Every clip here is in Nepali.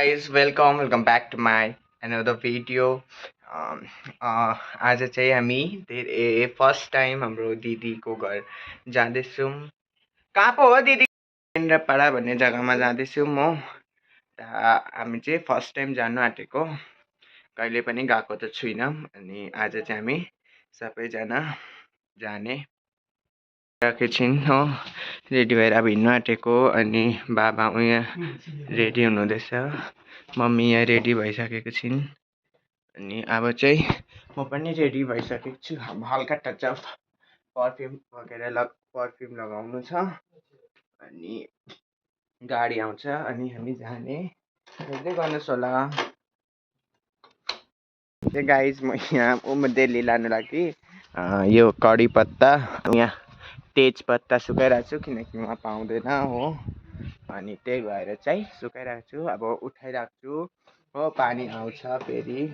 Guys, welcome back to my another video. um, आज चाहिँ हामी धेरै फर्स्ट टाइम हाम्रो दिदीको घर जाँदैछौँ। कहाँ पो हो दिदी? केन्द्रपाडा भन्ने जग्गामा जाँदैछु म। हामी चाहिँ फर्स्ट टाइम जानु आँटेको, कहिले पनि गएको त छुइनँ। अनि आज चाहिँ हामी सबैजना जाने एकैछिन हो रेडी भएर अब हिँड्नु आँटेको। अनि बाबा उहाँ रेडी हुनुहुँदैछ, मम्मी यहाँ रेडी भइसकेको छिन्। अनि अब चाहिँ म पनि रेडी भइसकेको छु। हल्का टच अफ पर्फ्युम वगेरा पर्फ्युम लगाउनु छ। अनि गाडी आउँछ अनि हामी जाने हेर्दै गर्नुहोस् होला। गाइज म यहाँ दिल्ली लानु लागि यो कडी पत्ता यहाँ तेज पत्ता सुकाइरहेको छु, किनकि म पाउँदैन हो। अनि त्यही भएर चाहिँ सुकाइरहेको छु। अब उठाइरहेको छु हो। पानी आउँछ, फेरि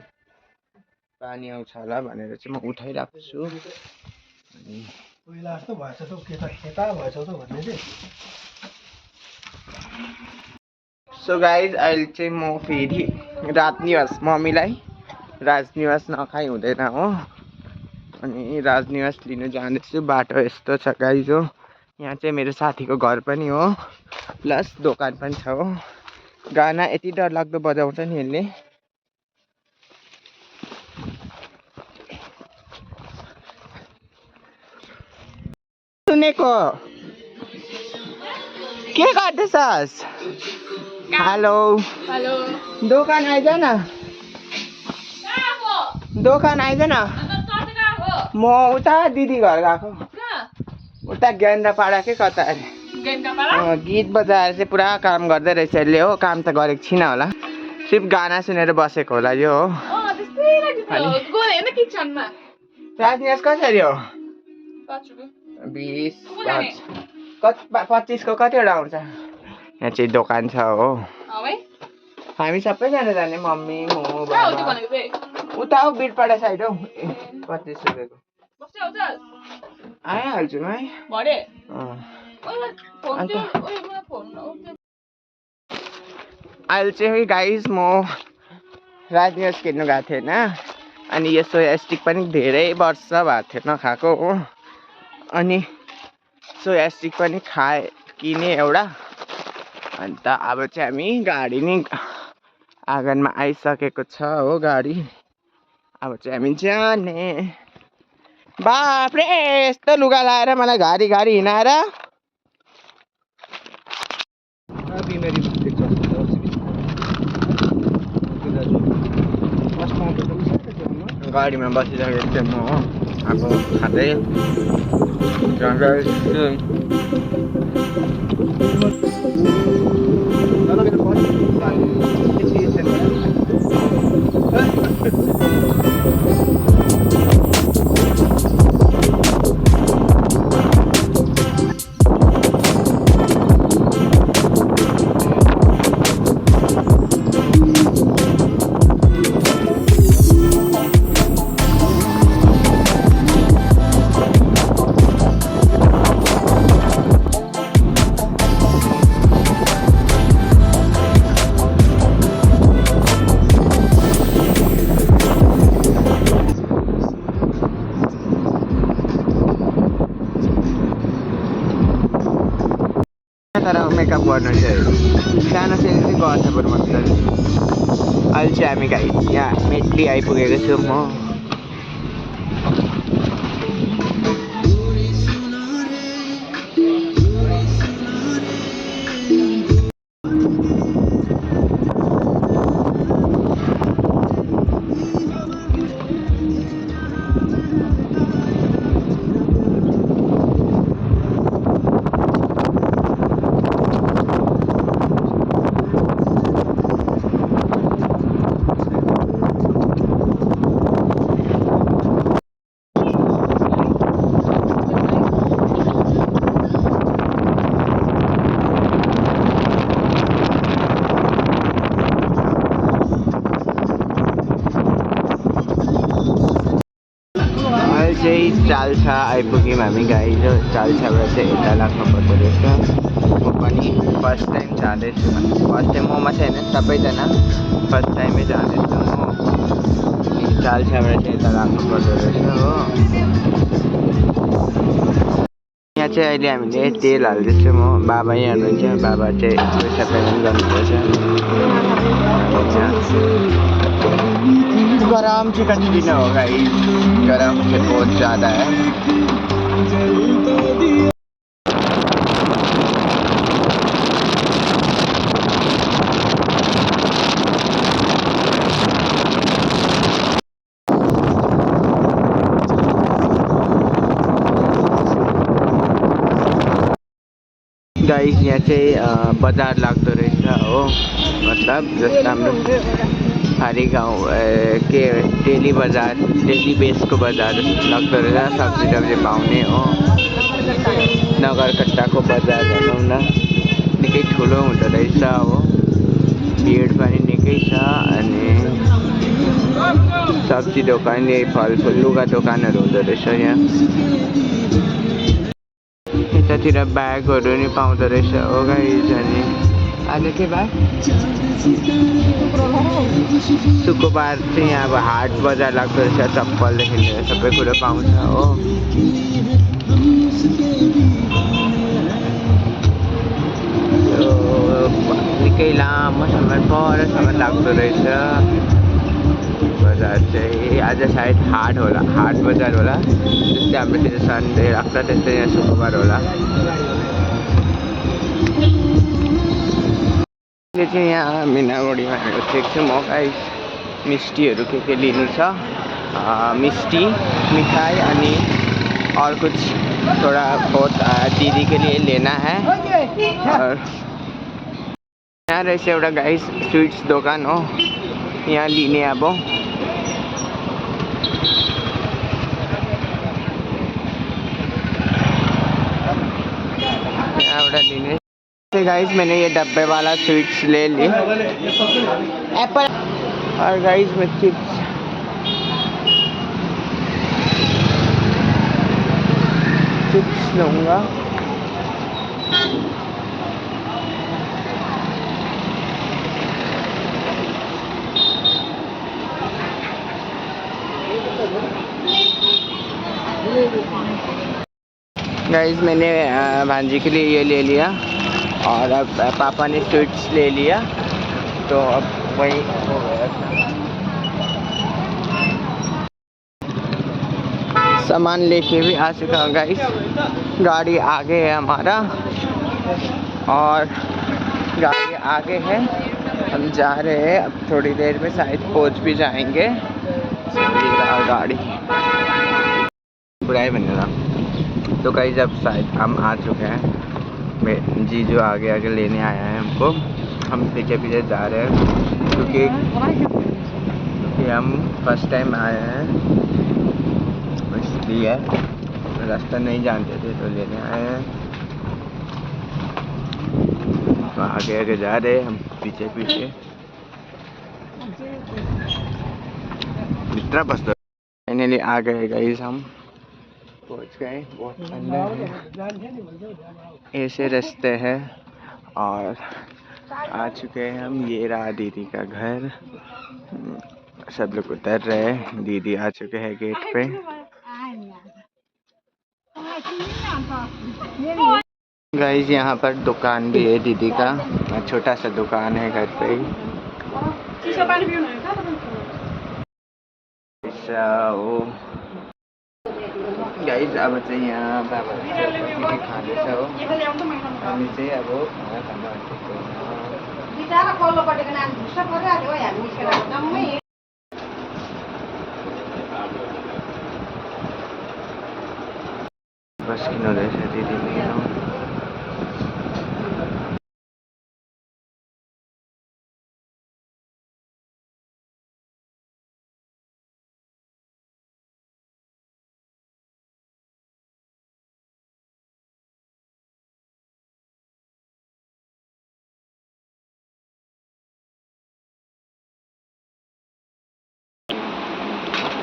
पानी आउँछ होला भनेर चाहिँ म उठाइरहेको छु। अनि पहिला जस्तो भएछ त केटा भएछ त भन्ने चाहिँ। सो गाइज अहिले चाहिँ म फेरि राजनिवास, मम्मीलाई राजनिवास नखाइ हुँदैन हो। अनि राजनिवास लिनु जाँदैछु। बाटो यस्तो छ गाइज हो। यहाँ चाहिँ मेरो साथीको घर पनि हो, प्लस दोकान पनि छ हो। गाना यति डरलाग्दो बजाउँछ नि यसले। सुनेको के गर्दैछस्? हेलो हेलो दोकान आइज न, दोकान आइज न। म उता दिदी घर गएको, उता गेन्द्रापाडा के कता अरे। गीत बजाएर चाहिँ पुरा काम गर्दै रहेछ यसले हो। काम त गरेको छैन होला, सिर्फ गाना सुनेर बसेको होला यो हो। राजनिवास कसरी हो? 20 25 को कतिवटा आउँछ? यहाँ चाहिँ दोकान छ हो। हामी सबैजना जाने, मम्मी म बाबा। उता हो बिरपाडा साइड हौ। 25 रुपियाँको आइहाल्छु है। अहिले चाहिँ गाइज म राजनिवास किन्नु गएको थिएँ होइन। अनि यो सोया स्टिक पनि धेरै वर्ष भएको थियो नखाएको हो। अनि सोया स्टिक पनि किने एउटा। अन्त अब चाहिँ हामी गाडी नै आँगनमा आइसकेको छ हो गाडी। अब चाहिँ हामी जाने। बाफ्रे यस्तो लुगा लाएर मलाई घारी घारी हिँडाएर गाडीमा बसिसकेको थिएँ म हो। अब खाँदै तर मेकअप गर्नु चाहिँ सानो सेल्फी गर्छ बरु मजाले। अहिले चाहिँ हामी गाइस यहाँ मेटली आइपुगेको छौँ म। आइपुग्यौँ हामी गाइज। चाल्साबाट चाहिँ यता लाग्नु पर्दो रहेछ। म पनि फर्स्ट टाइम जाँदैछु, फर्स्ट टाइम म मात्रै होइन सबैजना फर्स्ट टाइमै जाँदैछु हो। चाल्साबाट चाहिँ यता लाग्नु पर्दो रहेछ हो। यहाँ चाहिँ अहिले हामीले तेल हाल्दैछौँ हो। बाबा यहाँ हुनुहुन्छ, बाबा चाहिँ पैसा पेमेन्ट गर्नुपर्छ। गरम से कंटिन्यू हो गाइस, गरम से बहुत ज़्यादा है। गाइस यहाँ चाहिँ बजार लाग्दो रहेछ हो। मतलब जस्तो हाम्रो हरे गाउँ के डेली बजार, डेली बेसको बजार लाग्दो रहेछ। सब्जी टब्जी पाउने हो। नगरकट्टाको बजार भनौँ न, निकै ठुलो हुँदो रहेछ हो। भिड पनि निकै छ। अनि सब्जी दोकान, फलफुल, लुगा दोकानहरू हुँदो रहेछ यहाँ। यतातिर ब्यागहरू नि पाउँदो रहेछ हो गाइस। अनि आज के बार? शुक्रबार चाहिँ अब हाट बजार लाग्दो रहेछ। चप्पलदेखि लिएर सबै कुरो पाउँछ हो। निकै लामोसम्म परसम्म लाग्दो रहेछ बजार चाहिँ। आज सायद हाट होला, हाट बजार होला। जस्तै हाम्रोतिर सन्डे लाग्छ त्यस्तै यहाँ शुक्रबार होला। यो चाहिँ यहाँ मिनागढीमा हेरेको छु म गाइस। मिस्टीहरू के लिनु छ, मिस्टी मिठाई अनि और कुछ थोड़ा बहुत दीदी के लिए लेना है। और यहाँ रहेछ एउटा गाइस स्वीट्स दोकान हो, यहाँ लिने अब। यहाँबाट लिने गाइस। मैंने ये डब्बे वाला स्वीट्स ले ली, एप्पल। और गाइस मैं चिप्स लूँगा। गाइस मैंने भांजी के लिए ये ले लिया और अब पापा ने स्वीट्स ले लिया, तो अब वही हो गया। सामान लेके भी आ चुका हूँ गाइस। गाड़ी आगे है हमारा और गाड़ी आगे है, हम जा रहे हैं। अब थोड़ी देर में शायद पहुँच भी जाएंगे। गाड़ी बुराई बन रहा। तो गाइस अब शायद हम आ चुके हैं। जीजू आगे आगे लेने आया है हमको, हम पीछे पीछे जा रहे हैं क्योंकि हम फर्स्ट टाइम आए हैं, इसलिए रास्ता नहीं जानते थे तो लेने आए हैं। तो आगे आगे जा रहे हैं हम पीछे पीछे। इतना बस फाइनली आ गए गाइस, हम पहुंच गए। बहुत अंदर है, ऐसे रास्ते हैं और आ चुके हैं हम। ये रहा दीदी का घर। सब लोग उतर रहे हैं, दीदी आ चुके हैं गेट पे। गाइस यहाँ पर दुकान भी है दीदी का, छोटा सा दुकान है घर पे ही। वो गाइस अब चाहिँ यहाँ बाबाले चाहिँ खाँदैछ हो। हामी चाहिँ अब खाना बस किन रहेछ दिदीले।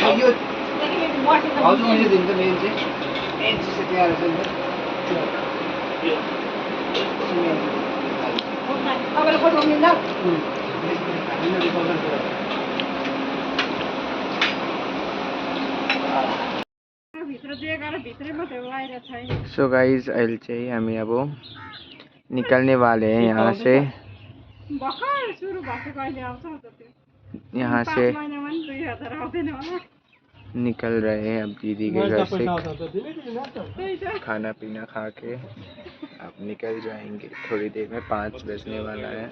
हजुर मैले दिन्छ मेन चाहिँ एनसी से तयार छ नि तपाईँले फोटो मिल्दा भित्र दिएर भित्रै मात्रै बाहिर छैन सो गाइज अहिले चाहिँ हामी अब निकलने वाले हैं यहाँ से भर्खर सुरु भएको कहिले आउँछ त त्यो यहाँ 5 से महिनामा नि 2000 आउँदैन होला निकल रहे हैं अब दीदी के घर से त्यही त खाना पीना खा के अब निकल जाएंगे थोड़ी देर में 5 बजने वाला है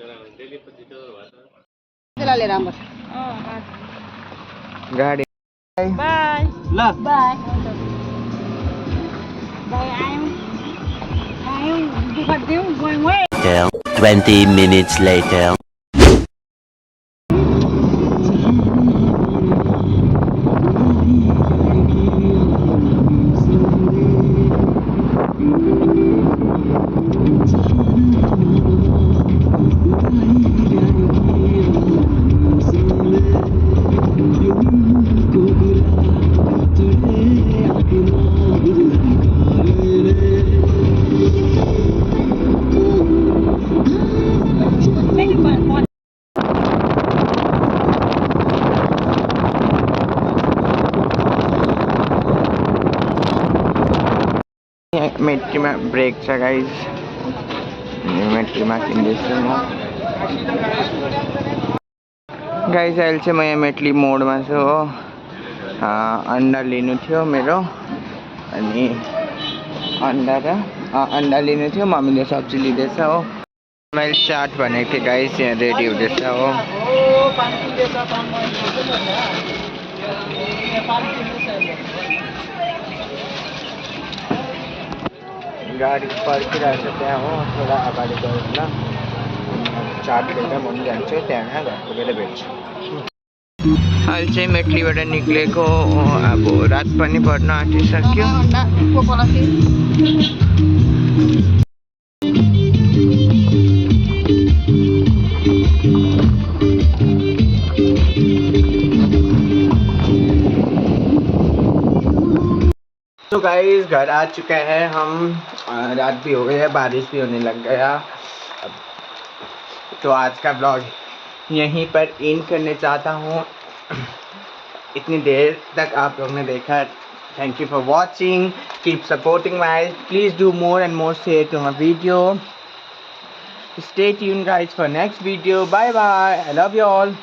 त्यसलाई लिएर आउँछ गाड़ी बाई ल बाई बाई आयौँ आयौँ दुःख दिउँ गयौँ है 20 minutes later. मेट्रीमा ब्रेक छ गाइज मेट्रीमा किन्दैछु म गाइज अहिले चाहिँ म यहाँ मेटली मोडमा छु हो अन्डा लिनु थियो मेरो अनि अन्डा लिनु थियो मम्मीले सब्जी लिँदैछ हो मैले चाट भनेको थिएँ गाइज यहाँ रेडी हुँदैछ हो गाडी पर्खिरहेको छ त्यहाँ हो थोडा अगाडि गयो होला चाट लिएर म पनि जान्छु त्यहाँ घर पुगेर भेट्छु अहिले चाहिँ मेटलीबाट निक्लेको अब रात पनि पर्न आँटिसक्यो तो गाइस घर आ चुके हैं हम रात भी हो गई है बारिश भी होने लग गया तो आज का ब्लॉग यहीं पर एंड करने चाहता हूँ इतनी देर तक आप लोगों ने देखा thank you for watching keep supporting my please do more and more share to my video stay tuned guys for next video bye bye I love you all